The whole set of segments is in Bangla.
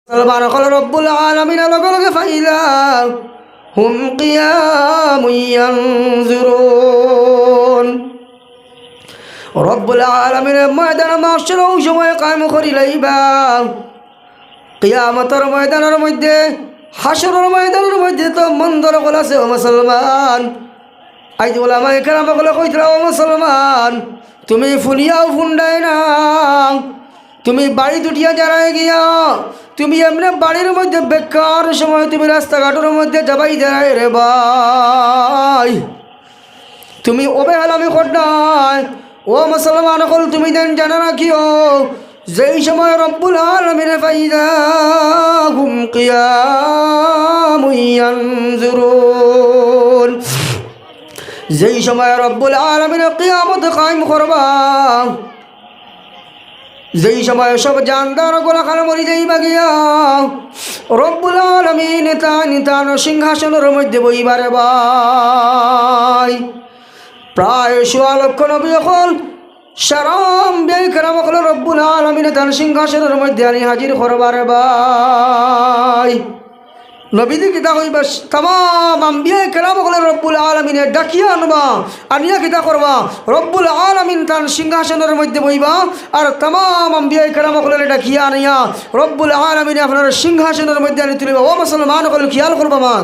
মুসলমান রব্বুল আলামিনের লগে লগে ফাইলা হুম কিয়ামুন ইয়ানজুরুন। রব্বুল আলামিনের ময়দান মাহশর ওই সময় কায়েম করি লাইবা। কিয়ামতের ময়দানের মধ্যে, হাসরের ময়দানের মধ্যে তো মন্দর কল আছে। ও মুসলমান, আইজ ওলামায়ে কেরাম বলে কইতরা, ও মুসলমান তুমি ফুলিয়াও ফুন্ডাই না, তুমি বাড়ি দুটিয়া জানায় গিয়া তুমি এমনি বাড়ির মধ্যে বেকার সময় তুমি রাস্তাঘাটের মধ্যে যাবাই দেয় রে ভাই, তুমি অবহেলামি কর নাই। ও মুসলমান হল তুমি দেন জানা রাখিও, যেই সময় রব্বুল আলামিন ফাইদা হুম কিয়ামুন ইয়ানজুরুন, যেই সময় রব্বুল আলামিন কিয়ামত কায়েম করবা, যেই সময় সব জানদার গোলাখান মরি যাইবা গিয়া রব্বুল আলামিন নিতান সিংহাসনের মধ্যে বইবারে ভাই। প্রায় ১৬ লক্ষ নবী হল সারাম ব্যয় কেরাম হল রব্বুল আলামিন তার সিংহাসনের মধ্যে আনি হাজির করবারে ভাই। নবীদি কিতা কইবা, তামাম আম্বিয়া কেরাম হলে রব্বুল আলামিনে ডাকিয়া আনবা, আনিয়া কিতা করবা, রব্বুল আলামিন তার সিংহাসনের মধ্যে বইবা, আর তামাম আম্বিয়া কেরাম হলে ডাকিয়া আনিয়া রব্বুল আলামিনে আপনার সিংহাসনের মধ্যে আনি তুলিবা। ও মুসলমান হল খেয়াল করবা, মা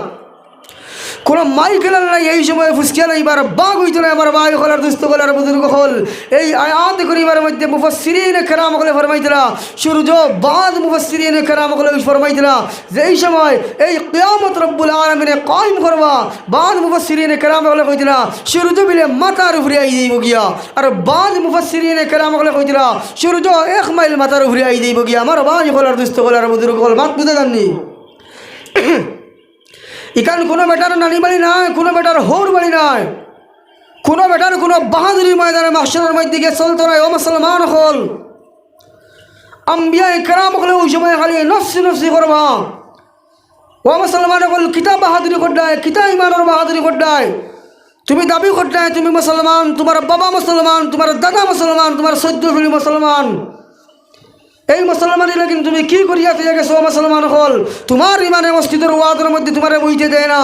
কোনো মাই খেলার নাই, এই সময় ফুসকিয়া নাইবার বাঘ হইতো না। আমার ভাই হলার দুস্থ হলার বুজুর্গ হল এই আয়াত করিবার মধ্যে মুফাসসিরিনে কেরাম হলে ফরমাইতরা, সূর্য বাদ মুফাসসিরিনে কেরাম হলে ফরমাইতরা, যে এই সময় এই কিয়ামত রব্বুল আলামিনে কায়েম করবা, বাদ মুফাসসিরিনে কেরাম হলে কইতরা সূর্য বিলে মাথার উপরে আই যাইব গিয়া, আর বাদ মুফাসসিরিনে কেরাম হলে কইতরা সূর্য 1 মাইল মাথার উপরে আই যাইব গিয়া। আমার ভাই হলার দুস্থ হলার বুজুর্গ হল মাত বুঝে জাননি। ইকান কোনো বেটার নানি বাড়ি নাই, কোনো বেটার হোর বাড়ি নাই, কোনো বেটার কোনো বাহাদুরি ময়দানে মাহশরের মধ্যে গিয়ে চলতো নাই। ও মুসলমান হল আম্বিয়া কেরাম হলে ওই সময় খালি নফসি নফসি করবা। ও মুসলমান হল কিতা বাহাদুরি করডায়, কিতা ইমানের বাহাদুরি করডায়, তুমি দাবি করডায় তুমি মুসলমান, তোমার বাবা মুসলমান, তোমার দাদা মুসলমান, তোমার সদ্য ফিলি মুসলমান, এই মুসলমানের লাগিন তুমি কি করিয়া ফিরে গেছো? মুসলমান হল তোমার ইমানে মসজিদের ওয়াদের মধ্যে তোমার বইতে দেয় না।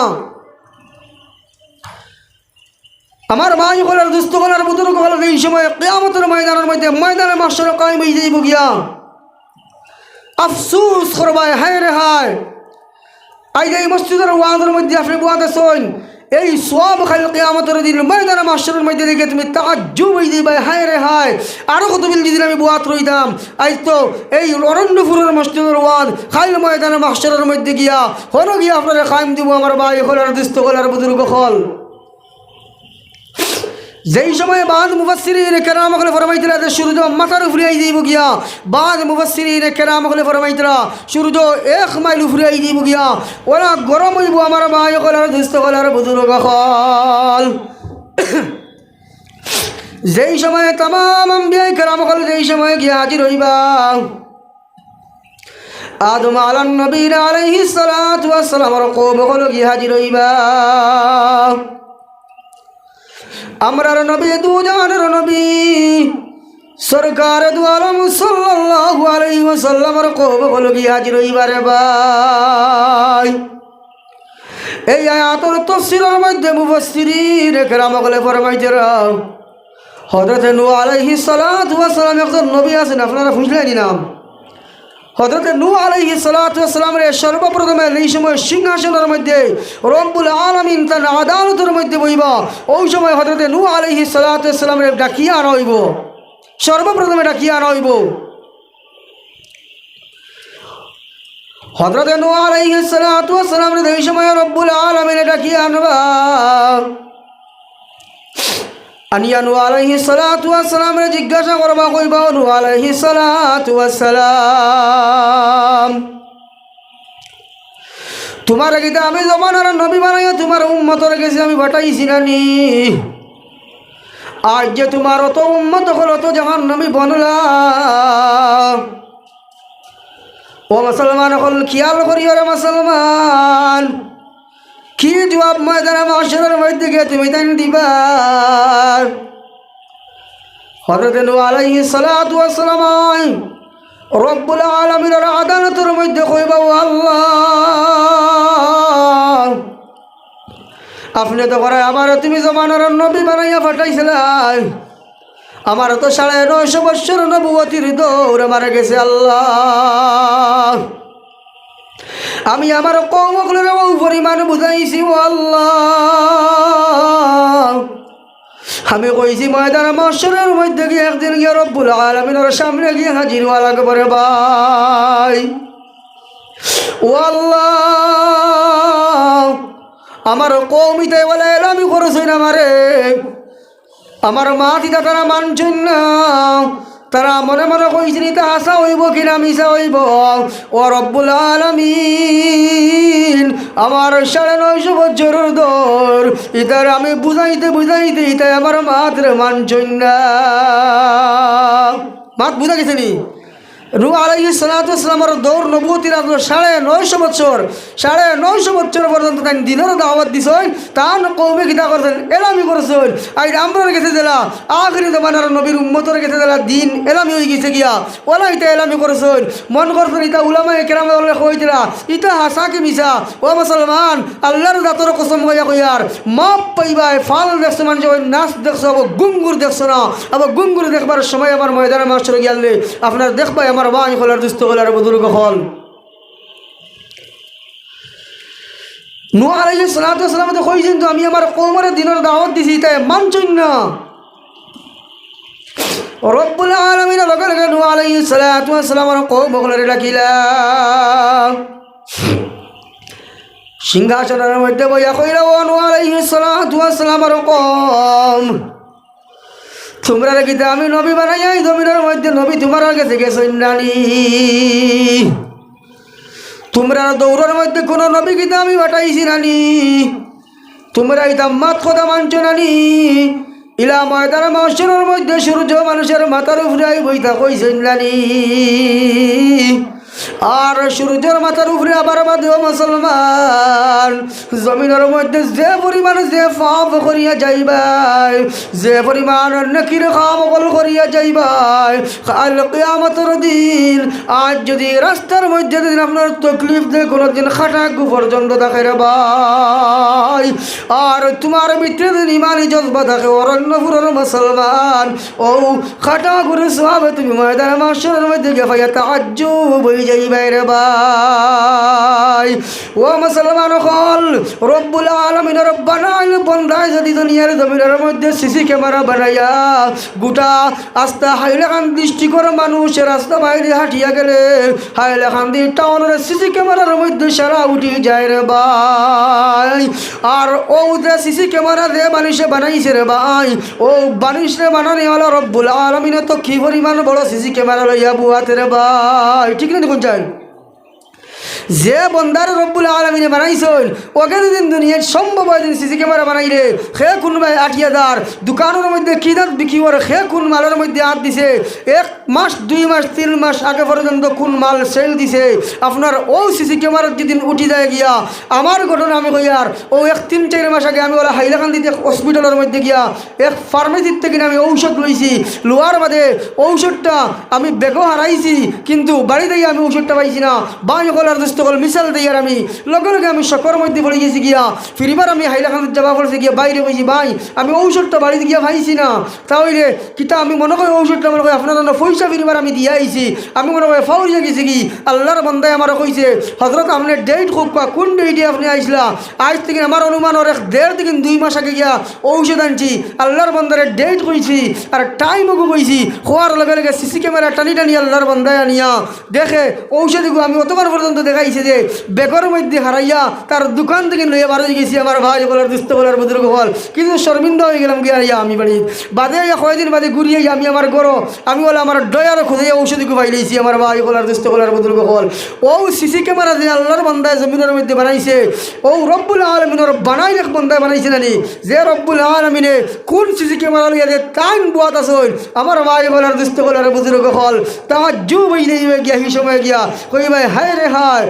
আমার ভাই হলার দুস্থ হলার বুজুর্গ হল এই সময় কিয়ামতের ময়দানের মধ্যে ময়দানে মাহশর কায়েম হয়ে যাইব গিয়া আফসোস করবায়, হায় রে হায়, আইজ এই মসজিদের ওয়াদের মধ্যে আপনি বুয়াতে শোন, এই সব খালি কিয়ামতের দিন ময়দানে মাহশরের মধ্যে দেখে তুমি তাজ্জুব হয়ে যাইবা, হায় রে হায়, আরো কত বিল দিন আমি বুয়াত রইতাম। আজ তো এই অরণ্যপুরের মসজিদের ওয়াদ খাইল ময়দানে মাহশরের মধ্যে গিয়া হলো গিয়া আপনারা কায়েম দিব। আমার ভাই হলার দুস্থ হলার বুজুর্গ হল যেই সময় বাদ মুফাসসিরিনে কেরাম হলে ফরমাইতরা যে সূর্য মাথার উপরে আই যাইব গিয়া, বাদ মুফাসসিরিনে কেরাম হলে ফরমাইতরা সূর্য 1 মাইল উপরে আই যাইব গিয়া, ওরা গরম হইব। আমার ভাই হলার দুস্থ হলার বুজুর্গ হল যেই সময় তামাম আম্বিয়া কেরাম হল যেই সময় গিয়া হাজির হইবা, আদম আলান নবী আলাইহিস সালাতু ওয়াস সালামের কওম হল গিয়া হাজির হইবা। আমরার নবী দুজানের নবী সরকার দু আলম সাল্লাল্লাহু আলাইহি ওয়াসাল্লামের কওম হল গিয়া হাজির হইবারে ভাই। এই আয়াতের তাফসীরের মধ্যে মুফাসসিরিনে কেরাম হলে ফরমাইতরা হযরত নূহ আলাইহিস সালাতু ওয়াস সালাম একজন নবী আছেন, আপনারা বুঝলেন নাম। হযরত নূহ আলাইহিস সালাতু ওয়াস সালামের সর্বপ্রথমে এই সময় সিংহাসনের মধ্যে রব্বুল আলামিন তার আদালতের মধ্যে বইবা, ওই সময় হযরত নূহ আলাইহিস সালাতু ওয়াস সালামের ডাকিয়া আনা হইব, সর্বপ্রথমে ডাকিয়া আনা হইব। হযরত নূহ আলাইহিস সালাতু ওয়াস সালামের এই সময় রব্বুল আলামিন ডাকিয়া আনবা, আনিয়া নূহ আলাইহিস সালাতু ওয়াস সালামের জিজ্ঞাসা করবা, কইবা নূহ আলাইহিস সালাতু ওয়াস সালাম তোমার গীতা আমি জমানার নবী বানাইয়া তোমার উম্মতের কাছে আমি পাঠাইছি নানি, আজ যে তোমার অত উম্মত হল তো জাহান্নামী বনলা। ও মুসলমান হল খেয়াল করিও রে মুসলমান, কি জবাব ময়দানে মাহশরের মধ্যে গিয়ে তুমি দেন দিবা। হযরত নূহ আলাইহিস সালাতু ওয়াস সালাম রব্বুল আলামিনের আদালতের মধ্যে কইবা, আপনি তো করে আমার তুমি জমানার নবী বানাইয়া পাঠাইছিলাই, আমার তো 950 বছর নবুয়তির দৌড় মারা গেছে আল্লাহ। আমি আমার কওমগুলোর পরিমাণ বুঝাইছি ও আল্লাহ। আমি কইছি ময়দান মাশরের মধ্যে গিয়ে একদিন গিয়ে রব্বুল আলামিনের সামনে গিয়ে হাজির হওয়া লাগবে রে ভাই। ও আল্লাহ, আমার কওমিতে বলে আমি করেছি না আমারে, আমার মা দিদা তারা মানছেন না, তারা মনে মনে কইছেন তা আশা হইব কিনা মিশা হইব। ও রব্বুল আলামিন, আমার 950 বছরের দৌড় ইতার আমি বুঝাইতে বুঝাইতে ইতাই আমার মাত্র মানছেন না। মাত বুঝা গেছে নি? নূহ আলাইহিস সালাতু ওয়াস সালামের দৌড় নবুয়তির 950 বছর, 950 বছর পর্যন্ত তাই দিনের দাওয়াত দিছেন, তান কওমে কিতা করছেন, এলামি করছেন। আই আমরার কাছে দিলা আখরি জমানার নবীর উম্মতের কাছে দিলা দিন এলামি হয়ে গেছে গিয়া, ওলা ইতা এলামি করছেন। মন করছেন ইতা উলামায়ে কেরামে বলে কই দিলা ইতা হাসা কি মিছা। ও মুসলমান, আল্লাহর জাতর কসম কইয়া কইয়ার মাপ পাইবাই। ফাল দেখছো মানুষ, নাচ দেখছো, আবার গুঙ্গুর দেখছো না, আবার গুঙ্গুর দেখবার সময় আমার ময়দানে মাস্টার গেলে আপনার দেখবাই আমার ভাই হলার দুস্থ হলার বুজুর্গ হল। নূহ আলাইহিস সালাতু ওয়াস সালাম তো কইছেন তো আমি আমার কওমের দিনের দাওয়াত দিছি তাই মানছেন না। রব্বুল আলামিন লগে লগে নূহ আলাইহিস সালাতু ওয়াস সালামের কওমগুলোরে ডাকিলা, সিংহাসনের মধ্যে বইয়া কইলা, ও নূহ আলাইহিস সালাতু ওয়াস সালামের কওম, তোমরা কিতা আমি নবী বানাই এই জমিনের মধ্যে নবী তোমার কাছে গেছেন নানি? তোমরা দৌড়ের মধ্যে কোনো নবী কিতা আমি পাঠাইছি নানি? তোমরা ইতা মাত কথা মানছো নানি? ইলা ময়দান মাশরের মধ্যে সূর্য মানুষের মাথার উপরে বইতা কইছেন নানি? আর সূর্যের মাথার উপরে আবার বাদেও মুসলমান জমিনের মধ্যে যে পরিমাণ যে পাপ করিয়া যাইবাই, যে পরিমাণ নেকির কাম করিয়া যাইবাই, কাল কিয়ামতের দিন আজ যদি রাস্তার মধ্যে দিন আপনার তকলিফ দিয়ে কোনোদিন খাটাকু পর্যন্ত দেখে রে ভাই, আর তোমার ভিতরে দিন ইমানি জজবা থাকে অরণ্যপুরের মুসলমান, ও খাটাকুর সওয়াবে তুমি ময়দানে মাশরের মধ্যে গিয়ে পাইয়া তাআজ্জুব হয়ে যাইবে রে ভাই। ও মুসলমান হল, রব্বুল আলামিনের বানাইল বন্দায় যদি দুনিয়ার জমিনের মধ্যে সিসি ক্যামেরা বানাইয়া গোটা আস্তা হাইলাকান দৃষ্টিকর মানুষ রাস্তা বাইরে হাঁটিয়া গেলে হাইলাকান্দি টাউনের সিসি ক্যামেরার মধ্যে সারা উঠি যায় রে ভাই। আর ও যে সিসি ক্যামেরা যে মানুষে বানাইছে রে ভাই, ও মানুষে বানানি হলো রব্বুল আলামিনের তো কি পরিমাণ বড় সিসি ক্যামেরা লইয়া বুয়াতে রে ভাই, ঠিক না? দেখুন চাই যে বন্দার রব্বুল আলামিনে বানাইছেন ওকে দিন দুনিয়ায় সম্ভব হয় দিন সিসি ক্যামেরা বানাইলে সে কোন ভাই 8000 দোকানের মধ্যে কি দাঁত বিক্রি করে, সে কোন মালের মধ্যে হাত দিছে, 1 মাস 2 মাস 3 মাস আগে পর্যন্ত কোন মাল সেল দিছে, আপনার ও সিসি ক্যামেরার যেদিন উঠি যায় গিয়া আমার ঘটনা আমি কইয়ার ও 1-3-4 মাস আগে আমি ওলা হাইলাকান্দিতে হসপিটালের মধ্যে গিয়া এক ফার্মেসির থেকে আমি ঔষধ লইছি, লোয়ার বাদে ঔষধটা আমি বেগও হারাইছি, কিন্তু বাড়িতে গিয়ে আমি ঔষধটা পাইছি না। বাই কলার সকল মিশাল দিয়ার আমি লগে লগে আমি শকর মধ্যে পড়ে গেছি গিয়া, ফিরিবার আমি হাইলাকান্দির যাবা পড়ছে গিয়া বাইরে বসি, ভাই আমি ঔষধটা বাড়িতে গিয়া পাইছি না। তাহলে কিতা আমি মনে করি ঔষধটা মনে করি আপনার পয়সা ফিরিবার আমি দিয়ে আইছি, আমি মনে করি ফাউরিয়া গেছি কি আল্লাহর বান্দায় আমার কইছে হজরত আপনি ডেট খুব কোন ডেটে আপনি আইসলা, আজ থেকে আমার অনুমান ওর 1.5 থেকে 2 মাস আগে গিয়া ঔষধ আনছি, আল্লাহর বান্দারে ডেট কইছি আর টাইমও কইছি, খোয়ার লগে লগে সিসি ক্যামেরা টানি টানি আল্লাহর বান্দায় আনিয়া দেখে ঔষধগুলো আমি অতবার পর্যন্ত দেখাইছে যে বেগর মধ্যে হারাইয়া তার দোকান থেকে লইয়া বার হয়ে গেছি আমার ভাই বলার দুস্থ বলার বুজুর্গ হল, কিন্তু শর্মিন্দা হয়ে গেলাম গিয়া আমি বাড়ি বাদে কয়েকদিন বাদে ঘুরিয়ে আমি আমার গরো আমি বলে আমার ডয়ারও খুঁজে ঔষধিকে পাইলেছি আমার ভাই বলার দুস্থ বলার বুজুর্গ হল। ও সিসি ক্যামেরা যে আল্লাহর বান্দায় জমিনের মধ্যে বানাইছে, ও রব্বুল আলামিনের বানাই এক বান্দায় বানাইছে নানি, যে রব্বুল আলামিনে কোন সিসি ক্যামেরা লইয়া যে টাইম বুয়াত আসল আমার ভাই বলার দুস্থ বলার বুজুর্গ হল, তাহার জু বইলে গিয়া এই সময় গিয়া কই ভাই হায় রে হায়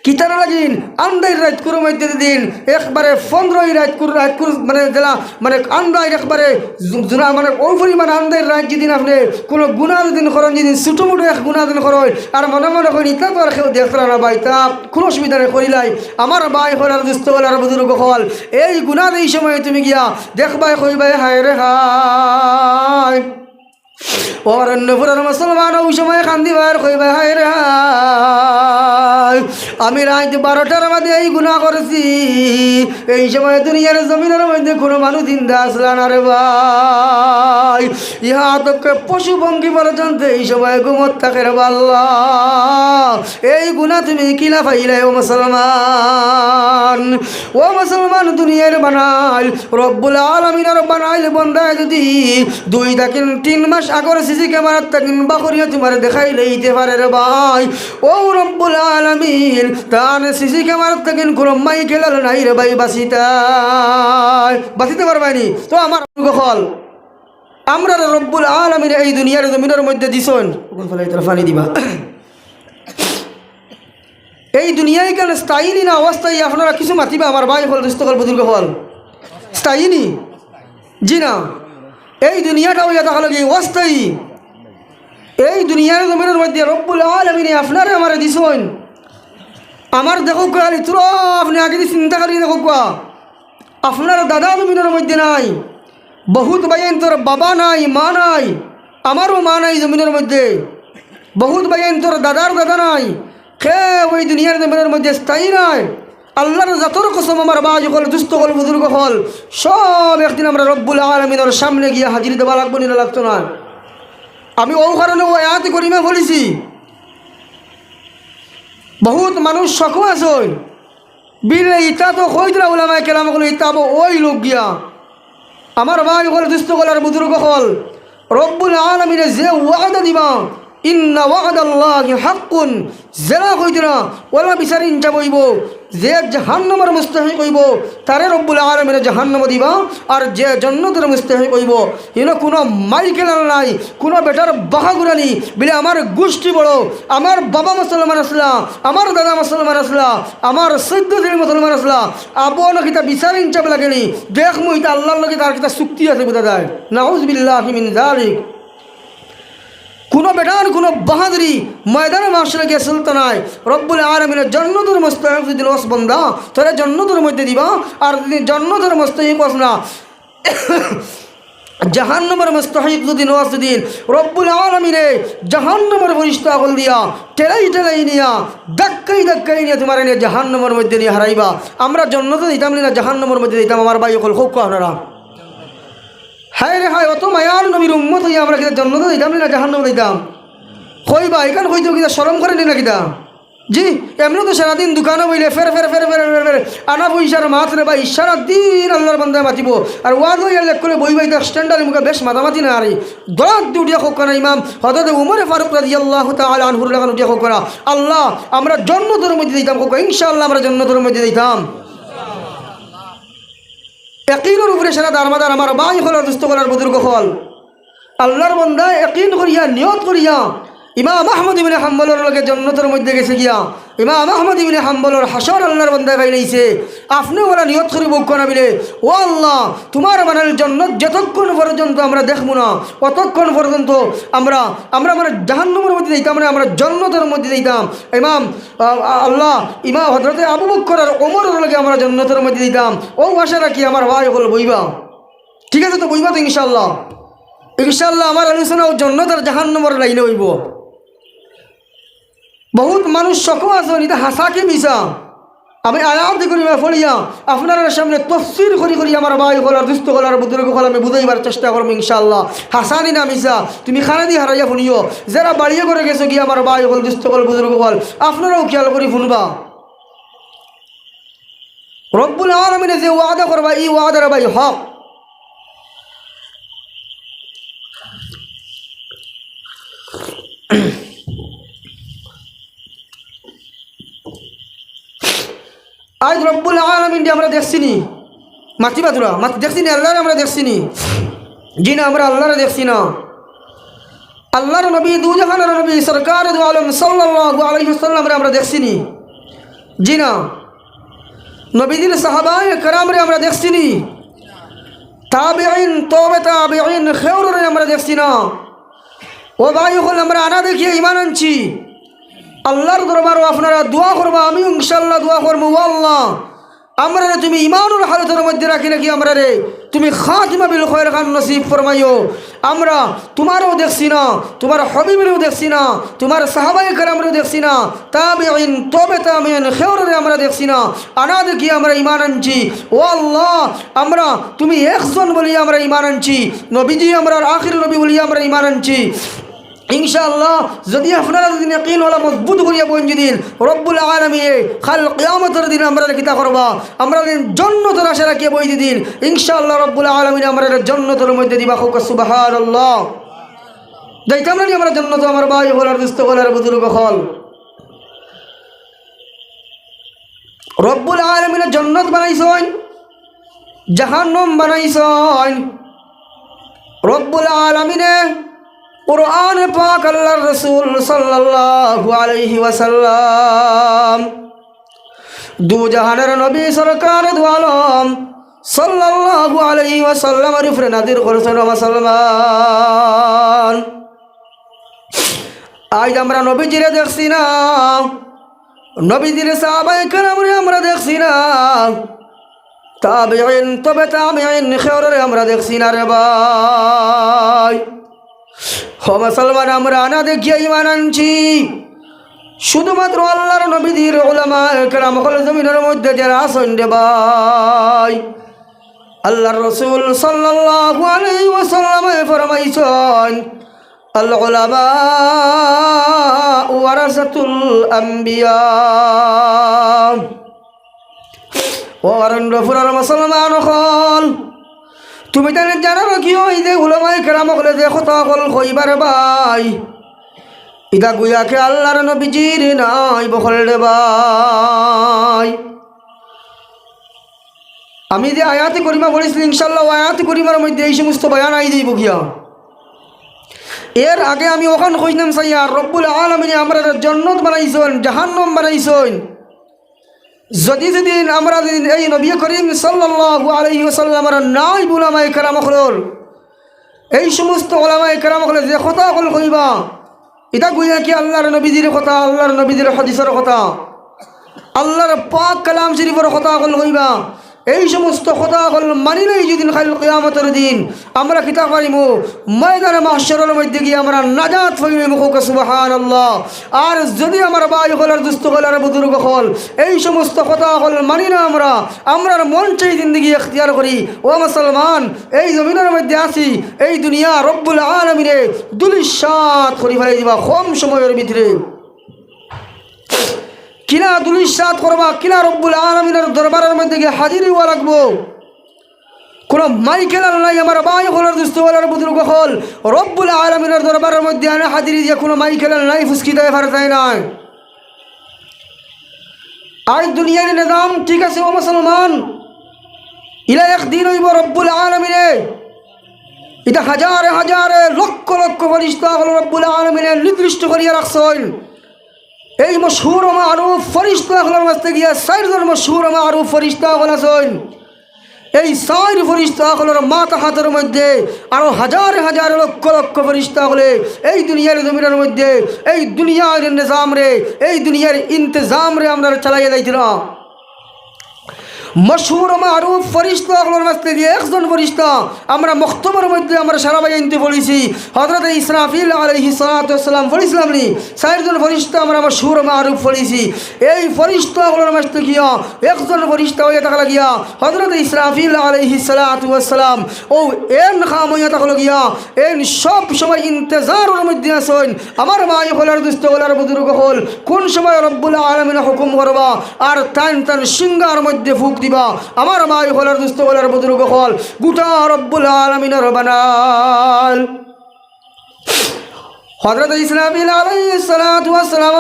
কিতারা লাগিন আন্দাই রাত করে মধ্যে দিন একবারে 15 রাত করে মানে জেলা মানে আন্দাই একবারে জুনা মানে ওই পরিমাণ আন্দাই রাত যেদিন আপনি কোনো গুণা দিন করেন যেদিন ছোটো মোটো এক গুণা দিন করেন আর মনে মনে করেন ইতা তো আর কেউ দেখরা না ভাই তা কোনো অসুবিধা নেই করিলাই আমার ভাই হল আর দুস্থ হল আর বুজুর্গ হল এই গুণা এই সময় তুমি গিয়া দেখবাই কইবাই হায় রে হায় অরণ্যপুরের মুসলমান ওই সময় কান্দি বার কইবাই হায় রে হায় আমি রাত 12টার মধ্যে এই গুনাহ করেছি এই সময় দুনিয়ার জমিনের মধ্যে কোনো মানুষ জিন্দা আসলা না রে ভাই ইহা তোকে পশু পঙ্খী পর্যন্ত এই সময় ঘুমত থাকে রে আল্লাহ এই গুনাহ তুমি কিলা পাইলে ও মুসলমান দুনিয়ার বানাইল রব্বুল আলামিনের বানাইল বান্দা যদি 2 থেকে 3 মাস আগর সিসি ক্যামেরার তাকিন বাকরিয়া তোমার দেখাই লইতে পারে রে ভাই ও রব্বুল আলামিন তার সিসি ক্যামেরার তাকিন কোনো মাইকেল নাই রে ভাই বাঁচিতে পারবানি তো আমার গখল আমরা রব্বুল আলামিন এই দুনিয়ার জমিনের মধ্যে দিছন কোন ফলে এটা পানি দিবা এই দুনিয়ায় কেন স্থায়ী না অস্থায়ী আপনারা কিছু মাতিবা আমার ভাই হল দুস্থকল বুজুর্গ হল স্থায়ী নি জি না এই দুনিয়াটা হইয়া দেখা লাগে অস্থায়ী এই দুনিয়ার জমিনের মধ্যে রব্বুল আলামিন আপনারা আমারে দিছন আমার দেখো কালি তোর আপনি আগে চিন্তা করি দেখো আপনার দাদা জমিনের মধ্যে নাই বহুত ভাইয়েন তোর বাবা নাই মা নাই আমারও মা নাই জমিনের মধ্যে বহুত ভাইয়েন তোর দাদার দাদা নাই খে ওই দুনিয়ার জমিনের মধ্যে স্থায়ী নাই আল্লাহর যতর কসম আমার বাজ হল দুস্থ হল বুজুর্গ হল সব একদিন আমরা রব্বুল আলামিনের সামনে গিয়ে হাজির দেওয়া লাগবো না লাগতো না আমি ও কারণে ও আয়াত করিমা বলেছি বহুত মানুষ শখ আসন বিলে ইটা তো হইতরা ওলামায়ে কেরাম গুলো ইতাব ওই লোক গিয়া আমার ভাই হল দুস্থ হল আর বুজুর্গ হল রব্বুল আলামিনের যে ওয়াদা দিবা ইন্না ওয়াদাল্লাহি হাক্কুন যারা কইতরা ওলা বিচারিন যাবইব যে জাহান্নামের মুস্তাহিক হইব তারে রব্বুল আলামিন জাহান্নাম দিবা আর যে জান্নাতের মুস্তাহিক হইব ইনো কোনো মাইকেল নাই কোনো বেটার বাহাগুরানি বলে আমার গোষ্ঠী বড় আমার বাবা মুসলমান আসলা আমার দাদা মুসলমান আসলা আমার সৈদ্যদের মুসলমান আসলা আপন কিতা বিচারিন যাব লাগেনি দেখ মুই তা আল্লাহর লগে তার কিতা চুক্তি আছে বুঝা যায় নাউযুবিল্লাহি মিন যালিক কোনো বেটার কোনো বাহাদুরি ময়দানে মাসরে গিয়ে সুলতানায় রব্বুল আলামিনের জান্নাতের মুস্তাহিক যদি লস বন্দা তাহলে জান্নাতের মধ্যে দিবা আর যদি জান্নাতের মুস্তাহিক হস না জাহান্নামের মুস্তাহিক যদি নওয়াজ দিন রব্বুল আলামিনে জাহান্নামের ফেরেশতা আগল দিয়া টেলাই নিয়া ধাক্কাই নিয়ে তোমার নিয়ে জাহান্নামের মধ্যে নিয়ে হারাইবা আমরা জান্নাতে দিতাম না জাহান্নামের মধ্যে দিতাম আমার ভাই সকল হোক আপনারা হায় রে হায় অত মায়ার নবীর উম্মত হইয়া আমরা কিনা জান্নাতে দিতাম না জাহান্নামে দিতাম কইবা এখান হইতো কিনা শরম করে নি না কিনা জি এমনি তো সারাদিন দোকানে বইলে ফের আনা পয়সার মাত্রে ভাই সারাদিন আল্লাহর বান্দায় মাতিব আর ওয়াদ হইয়া লেখ করে বই বাইতে স্ট্যান্ডারের মুখে বেশ মাতামাতি না আরে দরাত উঠিয়া হোক না ইমাম হযরত উমর ফারুক রাদিয়াল্লাহু তাআলা আনহুর লাগান উঠিয়া হোক না আল্লাহ আমরা জান্নাতের মধ্যে দিতাম হোক ইনশাআল্লাহ আমরা জান্নাতের মধ্যে দিতাম ইয়াকিনের উপরে সারা দারমাদার আমার ভাই হল দুস্থ করার বুজুর্গ হল আল্লাহর বান্দা ইয়াকিন করিয়া নিয়ত করিয়া ইমাম আহমদ ইবনে হাম্বলের লগে জান্নাতের মধ্যে গেছে গিয়া ইমাম আহমদ ইবনে হাম্বলের হাসর আল্লাহর বান্দা গাই লইছে আপনি ওরা নিয়ত করি বুক করা বিলে ও আল্লাহ তোমার বানাল জান্নাত যতক্ষণ পর্যন্ত আমরা দেখবো না ততক্ষণ পর্যন্ত আমরা মানে জাহান্নামের মধ্যে দিতাম না আমরা জান্নাতের মধ্যে দিতাম ইমাম আল্লাহ ইমাম হযরত আবু বকর আর ওমরের লগে আমরা জান্নাতের মধ্যে দিতাম ও আশা রাখি আমার ভাই হল বইবা ঠিক আছে তো বইবা তো ইনশাআল্লাহ আমার আলোচনা জান্নাত আর জাহান্নামের লাইনে হইব বহুত মানুষ শখ আছে এটা হাসাকে মিশা আমি আয়াত করিবা ফলিয়া আপনার সামনে তফসির করি আমার ভাই হলার দুস্থ হলার বুজুর্গ হল আমি বুঝাইবার চেষ্টা করবো ইনশাআল্লাহ হাসানি না মিশা তুমি খানা দিয়ে হারাইয়া শুনিও যারা বাড়িয়ে করে গেছো গিয়ে আমার ভাই হল দুস্থ হল বুজুর্গ হল আপনারাও খেয়াল করি শুনবা রব্বুল আলামিনে যে ওয়াদা করবা এই ওয়াদার ভাই হক আজ রব্বুল আলামিন আমরা দেখছিনি মাতিবা তোরা দেখছিনি আল্লাহর আমরা দেখছিনি জি না আমরা আল্লাহর দেখছি না আল্লাহর নবী দুজাহানের নবী সরকার দু আলম সাল্লাল্লাহু আলাইহি ওয়াসাল্লাম আমরা দেখছিনি জি না, নবীজির সাহাবায়ে কেরামরে আমরা দেখছি নি, তাবেঈন তবে তাবেঈন খেউরে আমরা দেখছি না। ও ভাই হল আমরা আনা দেখিয়ে ইমান আনছি। আল্লাহর দরবারও আপনারা দোয়া করবা, আমি ইনশাআল্লাহ দোয়া করবো, আল্লাহ আমরা রে তুমি ইমানুল হালতের মধ্যে রাখি নাকি আমরা রে তুমি খাতিমা বিল খৈর খান নসিব ফরমাইও। আমরা তোমারও দেখছি না, তোমার হবিবেরও দেখছি না, তোমার সাহাবায়ে কেরামরেও দেখছি না, তাবেঈন তবে তাবেঈন খেউরে আমরা দেখছি না। আনা দেখি আমরা ইমান আনছি। ও আল্লাহ আমরা তুমি একজন বলি আমরা ইমান আনছি, নবীজি আমরা আখির নবী বলি আমরা ইমান আনছি। ইনশাআল্লাহ যদি আপনারা যদি ইয়াকিন ওলা মজবুত করিয়া বইন দিন রব্বুল আলামিন কাল কিয়ামতের দিন আমরা কিতা করবা, আমরা জান্নাতের আশা রাখিয়ে বই দিন ইনশাআল্লাহ রব্বুল আলামিন আমরা জান্নাতের মধ্যে দিবা। খুব সুবহানাল্লাহ। যাইতাম না আমরা জান্নাত, আমার ভাই হলার দুস্থ হলার বুজুর্গ হল রব্বুল আলামিন জান্নাত বানাইছেন, জাহান্নাম বানাইছেন। রব্বুল আলামিনে কুরআন পাক আল্লাহর রাসূল সাল্লাল্লাহু আলাইহি ওয়াসাল্লাম দু জাহানের নবী সরকার দু আলম সাল্লাল্লাহু আলাইহি ওয়াসাল্লাম এর উপরে নাযিল করেছেন মুসলমান। আজ আমরা নবীজিরে দেখছি না, নবীজির সাহাবায়ে কেরামরে আমরা দেখছি না, তাবেঈন তবে তাবেঈন খেউরে আমরা দেখছি না রে ভাই। ও মুসলমান আমরা আনা দেখিয়ে ইমান আনছি। শুধুমাত্র আল্লাহর নবীদের উলামায়ে কেরাম হল জমিনের মধ্যে যারা আছেন রে ভাই, আল্লাহর রাসূল সাল্লাল্লাহু আলাইহি ওয়াসাল্লাম ফরমাইছেন আল উলামা ওয়ারাসাতুল আম্বিয়া। ও আরন্ডফুরার মুসলমান হল তুমি তাহলে জানো কি ওই যে উলামায়ে কেরাম হলে যে কথা হল কইবার ভাই, ইদা গুয়াকে আল্লাহর নবীজির নাই বখল রে ভাই। আমি যে আয়াতি করিমা বলেছি ইনশাআল্লাহ আয়াতি করিমার মধ্যে এই সমস্ত বয়ান আই দিব গিয়া। এর আগে আমি ওখান কইলাম সাইয়া রব্বুল আলামিন আমরা জান্নাত বানাইছেন, জাহান্নাম বানাইছেন। যদি যেদিন আমরা এই নবী করিম সাল্লাল্লাহু আলাইহি ওয়াসাল্লামের নাই উলামায়ে কেরাম হল এই সমস্ত উলামায়ে কেরাম হল যে কথা হল কইবা, এটা গুয়া কি আল্লাহর নবীজির কথা, আল্লাহর নবীজির হাদিসের কথা, আল্লাহর পাক কালাম শরীফের কথা হল কইবা। এই সমস্ত কথা হল মানিলেই যেদিন কাল কিয়ামতের দিন আমরা কিতা পারিব ময়দানে মাহশরের মধ্যে গিয়ে আমরা নাজাত পাইব। সুবহানাল্লাহ। আর যদি আমার ভাই হলার দুস্থ হলার বুজুর্গ হল এই সমস্ত কথা হল মানি না, আমরার মন চাই জিন্দেগি ইখতিয়ার করি, ও মুসলমান এই জমিনের মধ্যে আসি এই দুনিয়া রব্বুল আলামিনে দুলিশাত করি ফেলাই দিবা কম সময়ের ভিতরে। কিনা দুলিশাত করবা, কিনা রব্বুল আলামিনের দরবারের মধ্যে গিয়ে হাজিরি হওয়া লাগবো। কোনো মাইকেলার নাই আমার ভাই হলার দুস্থ হলার বুজুর্গ হল রব্বুল আলামিনের দরবারের মধ্যে আনে হাজিরি দিয়ে কোনো মাইকেলার নাই, ফুসকি দেয় ফারতাই নাই। আজ দুনিয়ার নিজাম ঠিক আছে ও মুসলমান, ইলা একদিন হইব রব্বুল আলামিনে এটা হাজারে হাজারে লক্ষ লক্ষ ফেরেশতা হল রব্বুল আলামিনে নির্দিষ্ট করিয়া রাখছেন। এই মশহুর মারুফ ফেরেশতা হলার কাছে গিয়া চারজন মশহুর মারুফ ফেরেশতা হল আছেন। এই চার ফেরেশতা হলের মাথা হাতের মধ্যে আরো হাজার হাজার লক্ষ লক্ষ ফেরেশতা হলে এই দুনিয়ার জমিনের মধ্যে এই দুনিয়ার নিজাম রে এই দুনিয়ার ইন্তজাম রে আমরা চালাইয়া যাইছিলাম। মশহুর মারুফ ফেরেশতা হলের কাছে গিয়ে একজন ফেরেশতা আমরা মক্তবের মধ্যে আমরা সারা বায়ানতে পড়েছি হযরত ইসরাফিল আলাইহিস সালাতু ওয়াস সালাম পড়েছিলাম নি, চারজন ফেরেশতা আমরা মশহুর মারুফ পড়েছি। এই ফেরেশতা হলের কাছে গিয়া একজন ফেরেশতা হয়ে থাকলা গিয়া হযরত ইসরাফিল আলাইহিস সালাতু ওয়াস সালাম ও এন খাম হয়ে থাকলো গিয়া এন সব সময় ইন্তজারের মধ্যে আছেন। আমার ভাই হলার দুস্থ হলার বুজুর্গ হল কোন সময় রব্বুল আলামিন হুকুম করবা আর টান টান সিংহার মধ্যে ফুক দিবা। আমার ভাই হলার দুস্থ হলার বুজুর্গ হল গোটা রব্বুল আলামিনের বানাল হযরত ইসরাফিল আলাইহিস সালাতু ওয়াস সালাম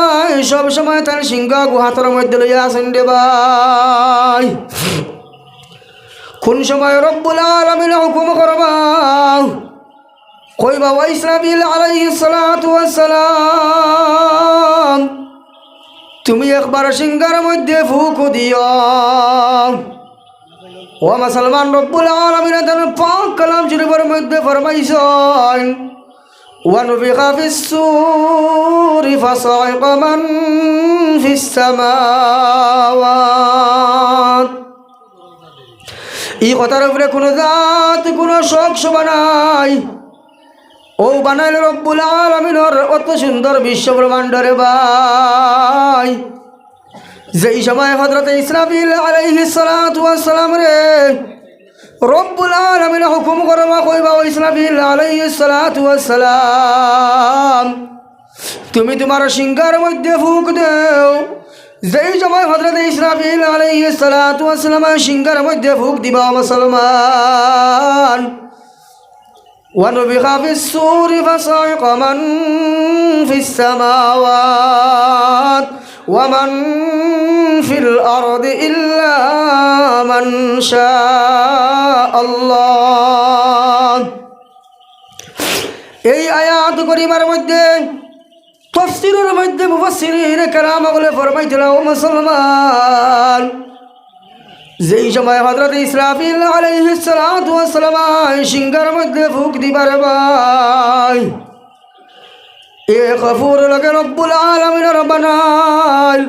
সব সময় তার সিংহা গুহাতর মধ্যে লইয়া আছেন রে ভাই। কোন সময় রব্বুল আলামিন হুকুম করবা কইবা ওয়া ইসরাফিল আলাইহিস সালাতু ওয়াস সালাম তুমি একবার সিংহার মধ্যে ফুক দিও। ও মুসলমান, রব্বুল আলামিন তার পাক কালাম শরীফের মধ্যে ফরমাইছেন ওয়ানুফিখা ফিস-সূরি ফাসাইকা মান ফিস-সামাওয়াত। এই কথার উপরে কোনো জাত কোনো শখ বানাই ও বানাইল রব্বুল আলামিনের অত সুন্দর বিশ্ব ব্রহ্মাণ্ডরে ভাই। যেই সময় হযরত ইসরাফিল আলাইহিস সালাতু ওয়াস সালাম রে রব্বুল আলামিন হুকুম করবা কইবা ও ইসরাফিল আলাইহিস সালাতু ওয়াস সালাম তুমি তোমার সিংহার মধ্যে ফুঁক দাও। যেই সময় হযরত ইসরাফিল আলাইহিস সালাতু ওয়াস সালাম সিংহার মধ্যে ফুঁক দিবা মুসলমান ونفخ في الصور فصعق من في السماوات ومن في الأرض إلا من شاء الله। এই আয়াত করিমার মধ্যে তাফসীরের মধ্যে মুফাসসিরিন কেরাম বলে ফরমাইছিল ও মুসলমান, যেই সময় হযরত ইসরাফিল আলাইহিস সালাতু ওয়াস সালাম সিংহার মধ্যে ফুঁক দিবার ভাই এক ফুর লগে রব্বুল আলামিনের বানাই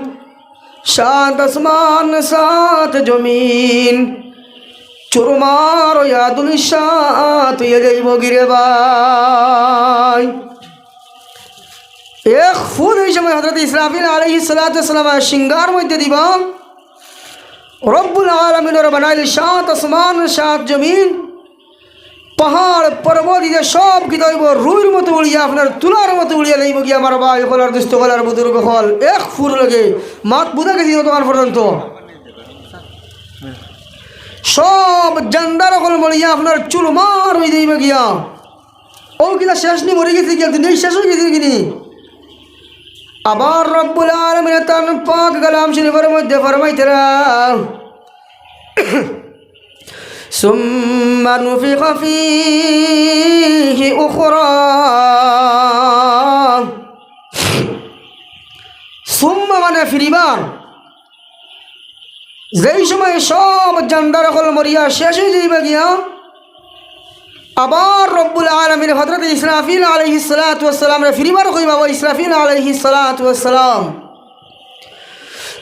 সাত আসমান সাত জমিন চুরমার ইয়াদুল সাত হইয়া যাইব গিরে ভাই। এক ফুর এই সময় হযরত ইসরাফিল আলাইহিস সালাতু ওয়াস সালাম সিংহার মধ্যে দিবা রব্বুল আলামিনের বানাইল সাত আসমান সাত জমিন পাহাড় পর্বত দিয়ে সব কি দইব রুইর মতো উড়িয়া আপনার তুলার মতো উড়িয়া লইব গিয়ে আমার ভাই হলার দুস্থ হলার বুজুর্গ হল এক ফুর লাগে মাত বুঝা গেছি তোমার পর্যন্ত সব জান্দার হল মরিয়া আপনার চুল মার হয়ে যাইব গিয়া ও কিনা শেষ নি মরে গেছে গিয়া নেই শেষ হয়ে গেছে কিনি। আবার রব্বুল আলামিন তার পাক কালাম শরীফের মধ্যে ফরমাইতেরা সুম্মা নুফিখা ফীহি উখরা। সুম্মা মানে ফিরিবার, যেই সময় সব জান্দার হল মরিয়া শেষ হয়ে যাইবা গিয়া আবার রব্বুল আলামিন হযরত ইসরাফিল আলাইহিস সালাতু ওয়াস সালাম রে ফিরিবার কইবা ও ইসরাফিল আলাইহিস সালাতু ওয়াস সালাম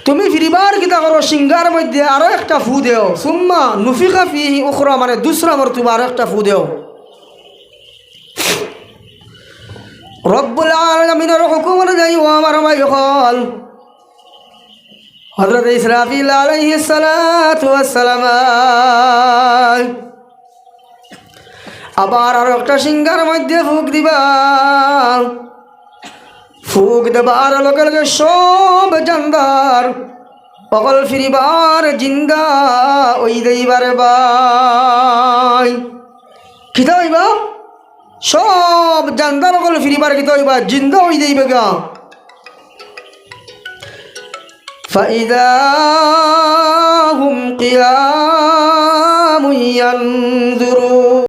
তুমি ফিরিবার কিতা করো সিংহার মধ্যে আরো একটা ফু দেও। সুম্মা নুফিখা ফীহি উখরা মানে দুসরা মরতবা আরো একটা ফু দেও। রব্বুল আলামিনের হুকুম অনুযায়ী ও আমার ভাই হল হযরত ইসরাফিল আলাইহিস সালাতু ওয়াস সালাম আবার আর একটা সিংহার মধ্যে ফুঁক দিবা। ফুঁক দেবার লগে লগে সব জান্দার অকল ফিরিবার জিন্দা ওই দেইবার ভাই কিতা হইবা সব জান্দার অকল ফিরিবার কিতা হইবা জিন্দা ওই দেইবে গা। ফাইদা হুম কিয়ামুন ইয়ানজুরুন।